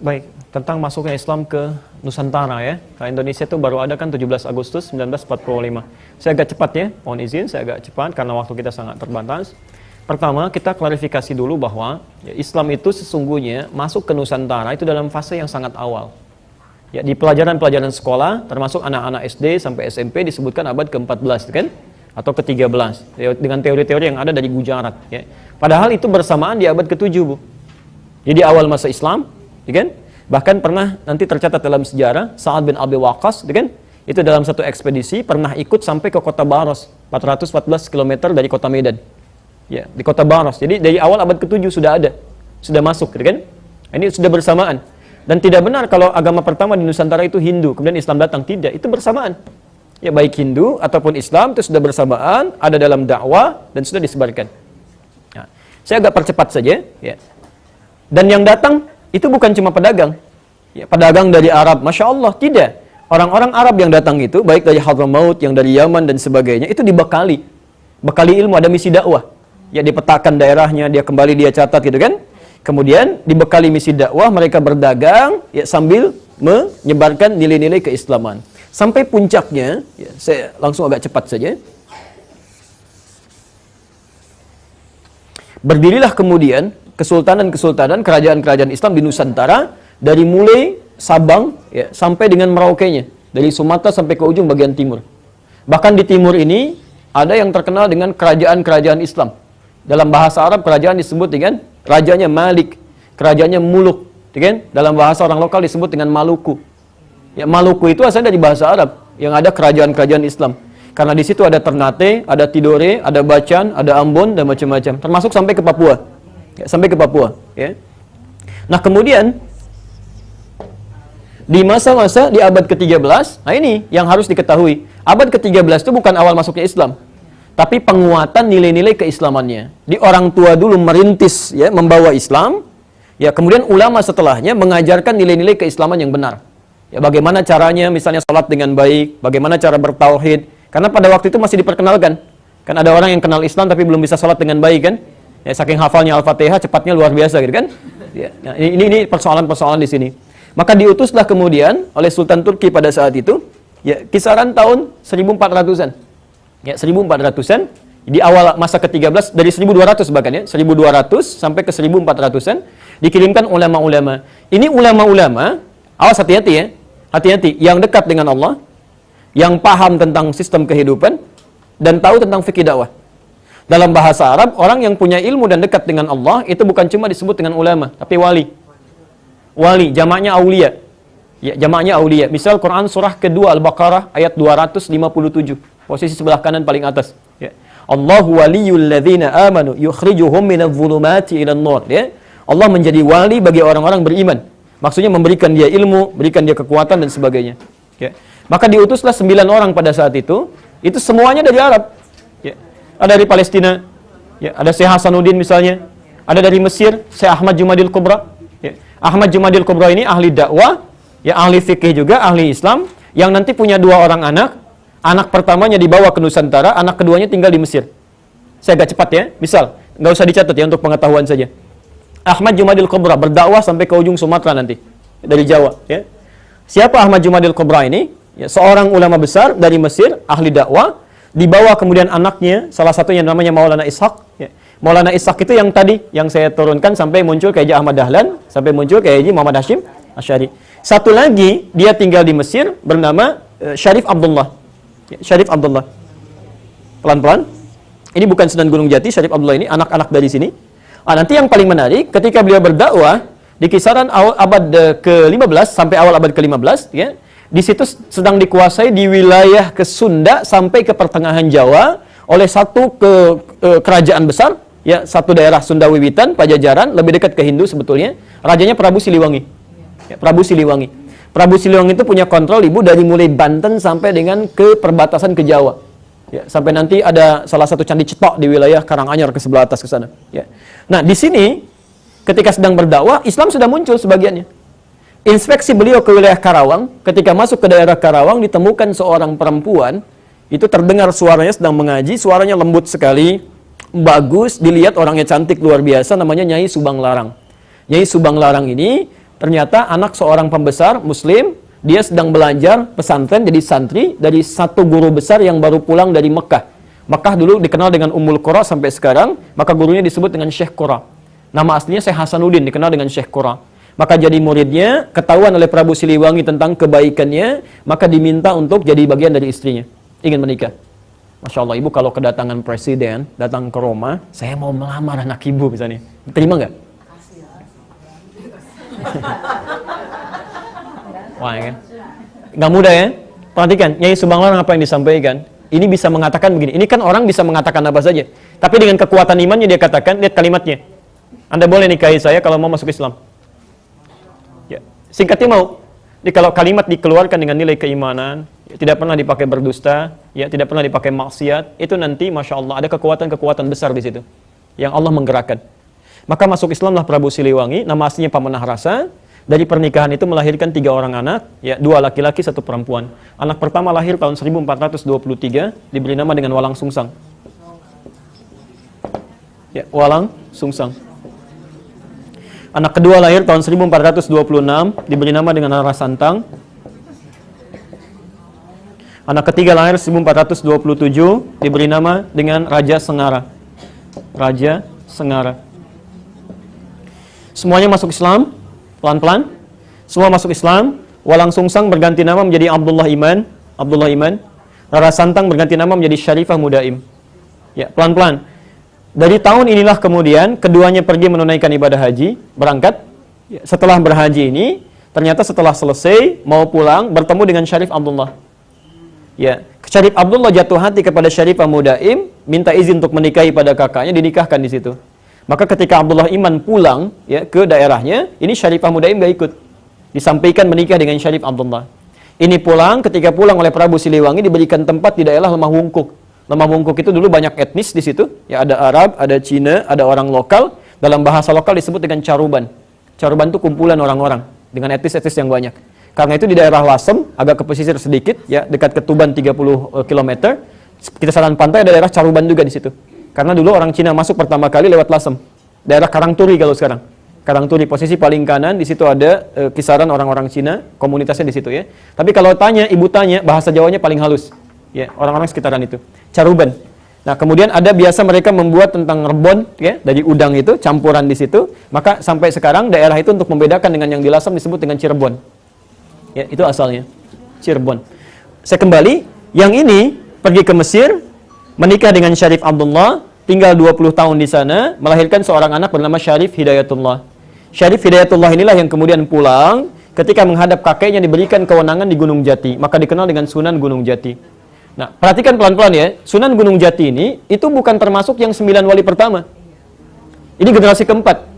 Baik, tentang masuknya Islam ke Nusantara ya. Nah, Indonesia itu baru ada kan 17 Agustus 1945. Saya agak cepat ya, mohon izin saya agak cepat karena waktu kita sangat terbatas. Pertama, kita klarifikasi dulu bahwa ya, Islam itu sesungguhnya masuk ke Nusantara itu dalam fase yang sangat awal. Ya, di pelajaran-pelajaran sekolah, termasuk anak-anak SD sampai SMP disebutkan abad ke-14 kan? Atau ke-13 ya, dengan teori-teori yang ada dari Gujarat ya. Padahal itu bersamaan di abad ke-7, Bu. Jadi awal masa Islam, ya kan? Bahkan pernah nanti tercatat dalam sejarah Sa'ad bin Abi Waqqas, ya kan? Itu dalam satu ekspedisi pernah ikut sampai ke kota Baros, 414 km dari kota Medan. Ya, di kota Baros. Jadi dari awal abad ke-7 sudah ada, sudah masuk, ya kan? Ini sudah bersamaan. Dan tidak benar kalau agama pertama di Nusantara itu Hindu, kemudian Islam datang, tidak, itu bersamaan. Ya, baik Hindu ataupun Islam itu sudah bersamaan, ada dalam dakwah dan sudah disebarkan. Nah, saya agak percepat saja, ya. Dan yang datang itu bukan cuma pedagang, ya, pedagang dari Arab, Masya Allah, tidak. Orang-orang Arab yang datang itu, baik dari Hadramaut, yang dari Yaman dan sebagainya, itu dibekali ilmu, ada misi dakwah. Ya, dipetakan daerahnya, dia kembali dia catat gitu kan. Kemudian dibekali misi dakwah, mereka berdagang ya, sambil menyebarkan nilai-nilai keislaman. Sampai puncaknya, ya, saya langsung agak cepat saja. Berdirilah kemudian kesultanan-kesultanan, kerajaan-kerajaan Islam di Nusantara dari mulai Sabang ya, sampai dengan Merauke-nya, dari Sumatera sampai ke ujung bagian timur. Bahkan di timur ini ada yang terkenal dengan kerajaan-kerajaan Islam. Dalam bahasa Arab kerajaan disebut dengan rajanya Malik, kerajaannya Muluk, kan? Dalam bahasa orang lokal disebut dengan Maluku. Ya, Maluku itu asalnya dari bahasa Arab yang ada kerajaan-kerajaan Islam. Karena di situ ada Ternate, ada Tidore, ada Bacan, ada Ambon dan macam-macam, termasuk sampai ke Papua. Ya, sampai ke Papua, ya. Nah, kemudian di masa-masa di abad ke-13, nah ini yang harus diketahui. Abad ke-13 itu bukan awal masuknya Islam, tapi penguatan nilai-nilai keislamannya. Di orang tua dulu merintis ya, membawa Islam, ya kemudian ulama setelahnya mengajarkan nilai-nilai keislaman yang benar. Ya, bagaimana caranya misalnya salat dengan baik, bagaimana cara bertauhid. Karena pada waktu itu masih diperkenalkan. Kan ada orang yang kenal Islam tapi belum bisa salat dengan baik kan? Ya, saking hafalnya Al-Fatihah cepatnya luar biasa gitu kan? Ya, nah, ini persoalan-persoalan di sini. Maka diutuslah kemudian oleh Sultan Turki pada saat itu, ya kisaran tahun 1400-an. Ya, 1400-an, di awal masa ke-13, dari 1200 bahkan ya, 1200 sampai ke 1400-an, dikirimkan ulama-ulama. Ini ulama-ulama, awas hati-hati ya, hati-hati, yang dekat dengan Allah, yang paham tentang sistem kehidupan, dan tahu tentang fikih dakwah. Dalam bahasa Arab, orang yang punya ilmu dan dekat dengan Allah, itu bukan cuma disebut dengan ulama, tapi wali. Wali, jamaknya aulia. Ya, jamaknya aulia. Misal Quran surah kedua Al-Baqarah ayat 257. Posisi sebelah kanan paling atas. Ya. Allahu waliyul ladzina amanu yukhrijuhum minadh-dhulumati ilan nur. Ya. Allah menjadi wali bagi orang-orang beriman. Maksudnya memberikan dia ilmu, berikan dia kekuatan dan sebagainya. Ya. Maka diutuslah 9 orang pada saat itu semuanya dari Arab. Ya. Ada dari Palestina, ya, ada Syekh Hasanuddin misalnya, ada dari Mesir, Syekh Ahmad Jumadil Kubra. Ya. Ahmad Jumadil Kubra ini ahli dakwah, ya ahli fikih juga, ahli Islam, yang nanti punya 2 orang anak. Anak pertamanya dibawa ke Nusantara, anak keduanya tinggal di Mesir. Saya agak cepat ya, misal, nggak usah dicatat ya untuk pengetahuan saja. Ahmad Jumadil Kubra berdakwah sampai ke ujung Sumatera nanti, dari Jawa. Ya. Siapa Ahmad Jumadil Kubra ini? Ya, seorang ulama besar dari Mesir, ahli dakwah, dibawa kemudian anaknya, salah satunya namanya Maulana Ishaq. Ya. Maulana Ishaq itu yang tadi, yang saya turunkan sampai muncul ke Haji Ahmad Dahlan, sampai muncul ke Haji Muhammad Hashim Asy'ari. Satu lagi, dia tinggal di Mesir, bernama Syarif Abdullah. Ya, Syarif Abdullah. Pelan-pelan. Ini bukan Sunan Gunung Jati, Syarif Abdullah ini, anak-anak dari sini. Nanti yang paling menarik, ketika beliau berdakwah, di kisaran abad ke-15 sampai awal abad ke-15, ya, di situ sedang dikuasai di wilayah ke Sunda sampai ke pertengahan Jawa oleh satu kerajaan besar, ya, satu daerah Sunda Wiwitan, Pajajaran, lebih dekat ke Hindu sebetulnya. Rajanya Prabu Siliwangi. Ya, Prabu Siliwangi. Prabu Siliwangi itu punya kontrol Ibu dari mulai Banten sampai dengan ke perbatasan ke Jawa. Ya, sampai nanti ada salah satu candi cetok di wilayah Karanganyar ke sebelah atas ke sana. Ya. Nah, di sini ketika sedang berdakwah, Islam sudah muncul sebagiannya. Inspeksi beliau ke wilayah Karawang, ketika masuk ke daerah Karawang ditemukan seorang perempuan, itu terdengar suaranya sedang mengaji, suaranya lembut sekali, bagus, dilihat orangnya cantik luar biasa, namanya Nyai Subang Larang. Nyai Subang Larang ini ternyata anak seorang pembesar Muslim, dia sedang belajar pesantren jadi santri dari satu guru besar yang baru pulang dari Mekah. Mekah dulu dikenal dengan Ummul Qura sampai sekarang, maka gurunya disebut dengan Syekh Qura. Nama aslinya Syekh Hasanuddin, dikenal dengan Syekh Qura. Maka jadi muridnya, ketahuan oleh Prabu Siliwangi tentang kebaikannya, maka diminta untuk jadi bagian dari istrinya, ingin menikah. Masya Allah, ibu kalau kedatangan presiden, datang ke Roma, saya mau melamar anak ibu misalnya, terima nggak? Wah, ya. Nggak mudah ya. Perhatikan, Nyai Subanglarang apa yang disampaikan. Ini bisa mengatakan begini. Ini kan orang bisa mengatakan apa saja. Tapi dengan kekuatan imannya dia katakan, lihat kalimatnya. Anda boleh nikahi saya kalau mau masuk Islam. Ya. Singkatnya mau. Jadi kalau kalimat dikeluarkan dengan nilai keimanan, ya, tidak pernah dipakai berdusta, ya, tidak pernah dipakai maksiat, itu nanti Masya Allah ada kekuatan-kekuatan besar di situ. Yang Allah menggerakkan. Maka masuk Islamlah Prabu Siliwangi, nama aslinya Pamanah Rasa. Dari pernikahan itu melahirkan 3 orang anak, ya, 2 laki-laki, 1 perempuan. Anak pertama lahir tahun 1423, diberi nama dengan Walang Sungsang. Ya, Walang Sungsang. Anak kedua lahir tahun 1426, diberi nama dengan Rara Santang. Anak ketiga lahir 1427, diberi nama dengan Raja Sengara. Raja Sengara. Semuanya masuk Islam. Pelan-pelan, semua masuk Islam. Walang Sungsang berganti nama menjadi Abdullah Iman. Abdullah Iman. Rara Santang berganti nama menjadi Syarifah Mudaim. Ya, pelan-pelan. Dari tahun inilah kemudian keduanya pergi menunaikan ibadah haji, berangkat. Ya, setelah berhaji ini, ternyata setelah selesai mau pulang bertemu dengan Syarif Abdullah. Ya, Syarif Abdullah jatuh hati kepada Syarifah Mudaim, minta izin untuk menikahi pada kakaknya, dinikahkan di situ. Maka ketika Abdullah Iman pulang, ya, ke daerahnya, ini Syarifah Mudaim gak ikut. Disampaikan menikah dengan Syarif Abdullah. Ini pulang, ketika pulang oleh Prabu Siliwangi diberikan tempat di daerah Lemah Wungkuk. Lemah Wungkuk itu dulu banyak etnis di situ, ya, ada Arab, ada Cina, ada orang lokal. Dalam bahasa lokal disebut dengan Caruban. Caruban itu kumpulan orang-orang dengan etnis-etnis yang banyak. Karena itu di daerah Lasem, agak ke pesisir sedikit, ya, dekat ke Tuban 30 km. Kisaran pantai ada daerah Caruban juga di situ. Karena dulu orang Cina masuk pertama kali lewat Lasem. Daerah Karangturi kalau sekarang. Karangturi posisi paling kanan, di situ ada kisaran orang-orang Cina, komunitasnya di situ ya. Tapi kalau tanya, ibu tanya, bahasa Jawanya paling halus. Ya, orang-orang sekitaran itu. Caruban. Nah, kemudian ada biasa mereka membuat tentang rebon ya, dari udang itu, campuran di situ. Maka sampai sekarang daerah itu untuk membedakan dengan yang di Lasem disebut dengan Cirebon. Ya, itu asalnya. Cirebon. Saya kembali, yang ini pergi ke Mesir, menikah dengan Syarif Abdullah, tinggal 20 tahun di sana, melahirkan seorang anak bernama Syarif Hidayatullah. Syarif Hidayatullah inilah yang kemudian pulang, ketika menghadap kakeknya diberikan kewenangan di Gunung Jati, maka dikenal dengan Sunan Gunung Jati. Nah, perhatikan pelan-pelan ya, Sunan Gunung Jati ini, itu bukan termasuk yang 9 wali pertama. Ini generasi keempat.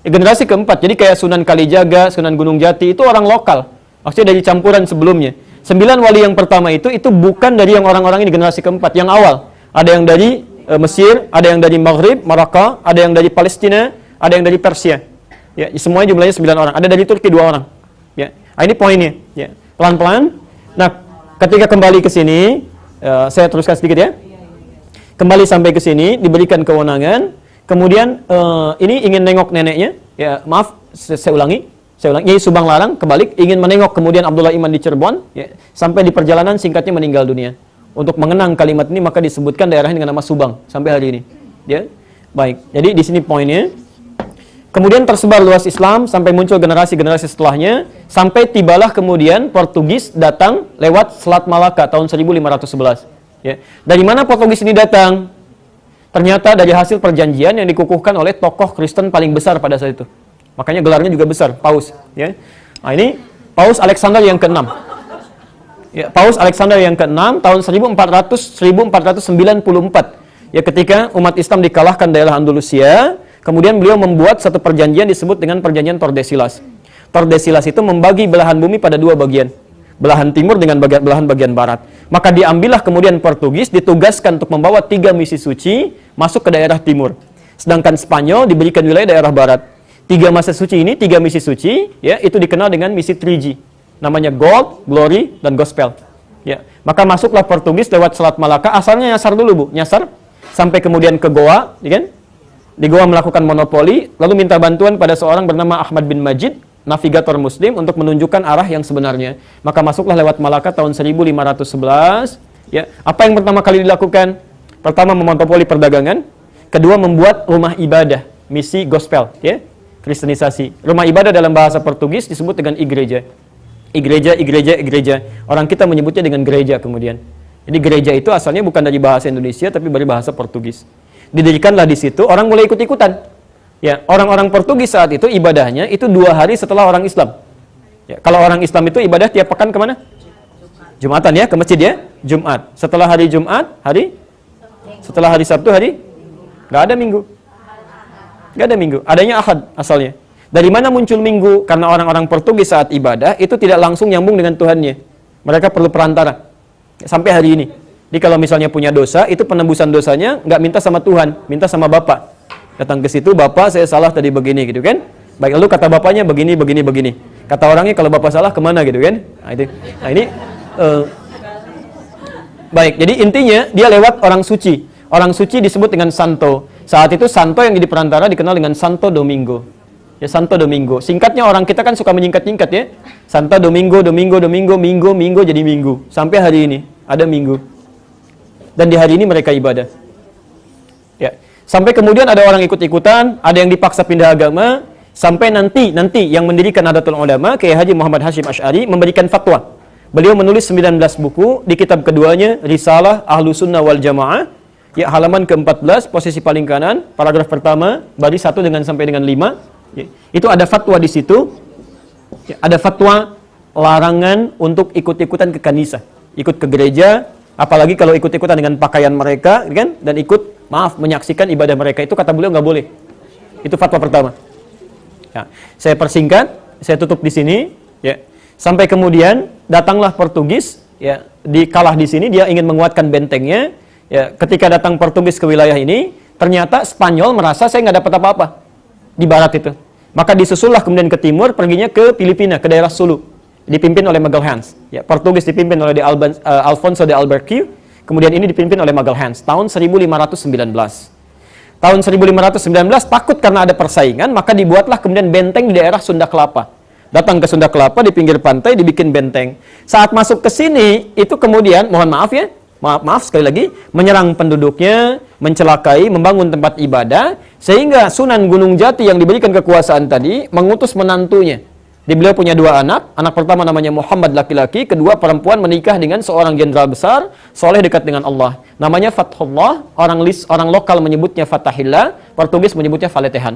Generasi keempat, jadi kayak Sunan Kalijaga, Sunan Gunung Jati, itu orang lokal. Maksudnya dari campuran sebelumnya. 9 wali yang pertama itu bukan dari yang orang-orang ini generasi keempat, yang awal. Ada yang dari Mesir, ada yang dari Maghrib, Maroko, ada yang dari Palestina, ada yang dari Persia. Ya, semuanya jumlahnya 9 orang. Ada dari Turki 2 orang. Ya, ini poinnya. Ya, pelan-pelan. Nah, ketika kembali ke sini, saya teruskan sedikit ya. Kembali sampai ke sini, diberikan kewenangan. Kemudian ini ingin nengok neneknya. Ya, maaf, saya ulangi. Nyai Subanglarang kembali ingin menengok kemudian Abdullah Iman di Cirebon. Ya, sampai di perjalanan singkatnya meninggal dunia. Untuk mengenang kalimat ini maka disebutkan daerahnya dengan nama Subang sampai hari ini. Ya, baik. Jadi di sini poinnya. Kemudian tersebar luas Islam sampai muncul generasi-generasi setelahnya, sampai tibalah kemudian Portugis datang lewat Selat Malaka tahun 1511. Ya. Dari mana Portugis ini datang? Ternyata dari hasil perjanjian yang dikukuhkan oleh tokoh Kristen paling besar pada saat itu. Makanya gelarnya juga besar, Paus. Ya. Nah, ini Paus Alexander yang ke-6. Ya, Paus Alexander yang ke-6 tahun 1494. Ya, ketika umat Islam dikalahkan daerah Andalusia, kemudian beliau membuat satu perjanjian disebut dengan perjanjian Tordesillas. Tordesillas itu membagi belahan bumi pada 2 bagian. Belahan timur dengan belahan bagian barat. Maka diambillah kemudian Portugis ditugaskan untuk membawa 3 misi suci masuk ke daerah timur. Sedangkan Spanyol diberikan wilayah daerah barat. 3 misi suci ini, 3 misi suci, ya, itu dikenal dengan misi 3G. Namanya Gold, Glory, dan Gospel. Ya, maka masuklah Portugis lewat Selat Malaka. Asalnya nyasar dulu, Bu. Nyasar sampai kemudian ke Goa, ya kan? Di Goa melakukan monopoli, lalu minta bantuan pada seorang bernama Ahmad bin Majid navigator muslim untuk menunjukkan arah yang sebenarnya. Maka masuklah lewat Malaka tahun 1511. Ya, apa yang pertama kali dilakukan? Pertama, memonopoli perdagangan. Kedua, membuat rumah ibadah, misi gospel, ya, kristenisasi. Rumah ibadah dalam bahasa Portugis disebut dengan igreja. Igreja. Orang kita menyebutnya dengan gereja kemudian. Jadi gereja itu asalnya bukan dari bahasa Indonesia tapi dari bahasa Portugis. Didirikanlah di situ, orang mulai ikut-ikutan. Ya, orang-orang Portugis saat itu ibadahnya itu 2 hari setelah orang Islam. Ya, kalau orang Islam itu ibadah tiap pekan kemana? Jumatan ya, ke masjid ya, Jumat. Setelah hari Jumat, setelah hari Sabtu, nggak ada Minggu. Nggak ada Minggu, adanya Ahad asalnya. Dari mana muncul Minggu? Karena orang-orang Portugis saat ibadah itu tidak langsung nyambung dengan Tuhannya. Mereka perlu perantara. Sampai hari ini. Jadi kalau misalnya punya dosa, itu penembusan dosanya nggak minta sama Tuhan, minta sama Bapak. Datang ke situ, Bapak saya salah tadi begini gitu kan. Baik, lalu kata bapaknya begini. Kata orangnya kalau Bapak salah kemana gitu kan. Nah ini baik, jadi intinya dia lewat orang suci. Orang suci disebut dengan santo. Saat itu santo yang jadi perantara dikenal dengan Santo Domingo. Ya, Santo Domingo. Singkatnya orang kita kan suka menyingkat-nyingkat ya. Santo Domingo, Minggu jadi Minggu. Sampai hari ini ada Minggu. Dan di hari ini mereka ibadah. Ya. Sampai kemudian ada orang ikut-ikutan, ada yang dipaksa pindah agama, sampai nanti yang mendirikan Nahdlatul Ulama, Kiai Haji Muhammad Hasyim Asy'ari memberikan fatwa. Beliau menulis 19 buku, di kitab keduanya Risalah Ahlus Sunnah wal Jamaah, ya, halaman ke-14, posisi paling kanan, paragraf pertama, baris 1 sampai dengan 5. Ya, itu ada fatwa di situ. Ya, ada fatwa larangan untuk ikut-ikutan ke kanisa, ikut ke gereja, apalagi kalau ikut-ikutan dengan pakaian mereka, kan? Dan menyaksikan ibadah mereka, itu kata beliau nggak boleh. Itu fatwa pertama. Ya, saya persingkat, saya tutup di sini. Ya. Sampai kemudian datanglah Portugis, ya, dikalah di sini, dia ingin menguatkan bentengnya. Ya, ketika datang Portugis ke wilayah ini, ternyata Spanyol merasa saya nggak dapat apa-apa di barat itu. Maka disusullah kemudian ke timur, perginya ke Filipina, ke daerah Sulu, dipimpin oleh Magalhães. Ya, Portugis dipimpin oleh Alfonso de Albuquerque, kemudian ini dipimpin oleh Magalhães tahun 1519. Tahun 1519 takut karena ada persaingan, maka dibuatlah kemudian benteng di daerah Sunda Kelapa. Datang ke Sunda Kelapa di pinggir pantai dibikin benteng. Saat masuk ke sini itu kemudian mohon maaf ya, maaf sekali lagi, menyerang penduduknya, mencelakai, membangun tempat ibadah, sehingga Sunan Gunung Jati yang diberikan kekuasaan tadi mengutus menantunya. Beliau punya 2 anak. Anak pertama namanya Muhammad laki-laki, kedua perempuan, menikah dengan seorang jenderal besar, soleh dekat dengan Allah. Namanya Fathullah, orang lokal menyebutnya Fatahillah, Portugis menyebutnya Faletehan.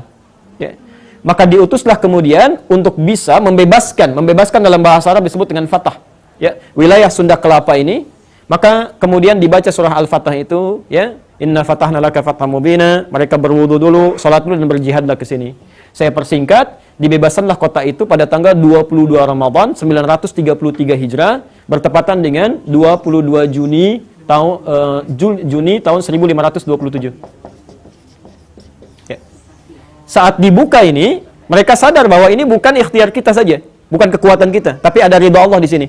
Ya. Maka diutuslah kemudian untuk bisa membebaskan dalam bahasa Arab disebut dengan Fatah. Ya, wilayah Sunda Kelapa ini. Maka kemudian dibaca surah Al-Fatah itu, ya, Inna fatahna laka fatham mubina. Mereka berwudu dulu, salat dulu dan berjihadlah ke sini. Saya persingkat, dibebasanlah kota itu pada tanggal 22 Ramadan 933 Hijrah, bertepatan dengan 22 Juni tahun 1527. Ya. Saat dibuka ini, mereka sadar bahwa ini bukan ikhtiar kita saja, bukan kekuatan kita, tapi ada ridha Allah di sini.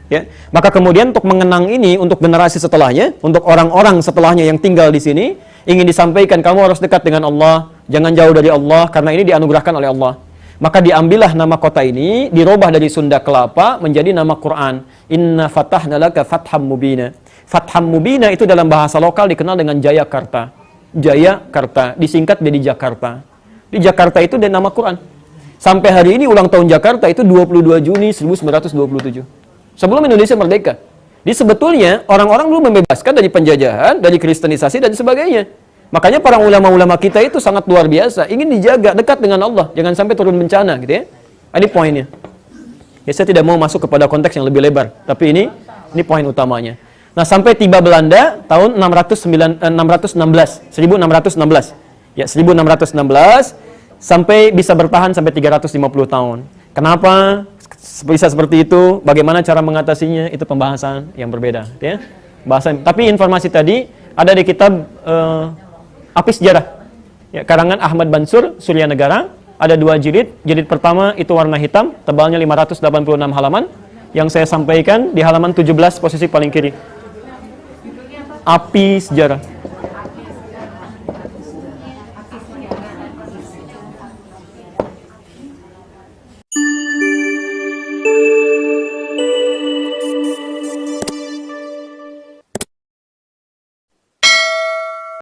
Ya. Maka kemudian untuk mengenang ini, untuk generasi setelahnya, untuk orang-orang setelahnya yang tinggal di sini, ingin disampaikan kamu harus dekat dengan Allah, jangan jauh dari Allah, karena ini dianugerahkan oleh Allah. Maka diambillah nama kota ini, dirubah dari Sunda Kelapa menjadi nama Quran. Inna fatahna laka fatham mubina. Fatham mubina itu dalam bahasa lokal dikenal dengan Jayakarta. Jayakarta, disingkat jadi Jakarta. Di Jakarta itu ada nama Quran. Sampai hari ini ulang tahun Jakarta itu 22 Juni 1927. Sebelum Indonesia merdeka. Jadi sebetulnya orang-orang dulu membebaskan dari penjajahan, dari kristenisasi dan sebagainya. Makanya para ulama-ulama kita itu sangat luar biasa, ingin dijaga dekat dengan Allah, jangan sampai turun bencana gitu ya. Ini poinnya. Ya, saya tidak mau masuk kepada konteks yang lebih lebar, tapi ini poin utamanya. Nah, sampai tiba Belanda tahun 1616. Ya, 1616 sampai bisa bertahan sampai 350 tahun. Kenapa bisa seperti itu? Bagaimana cara mengatasinya? Itu pembahasan yang berbeda, ya. Tapi informasi tadi ada di kitab Api Sejarah, ya, karangan Ahmad Bansur, Surya Negara. Ada 2 jilid. Jilid pertama itu warna hitam, tebalnya 586 halaman. Yang saya sampaikan di halaman 17 posisi paling kiri. Api Sejarah.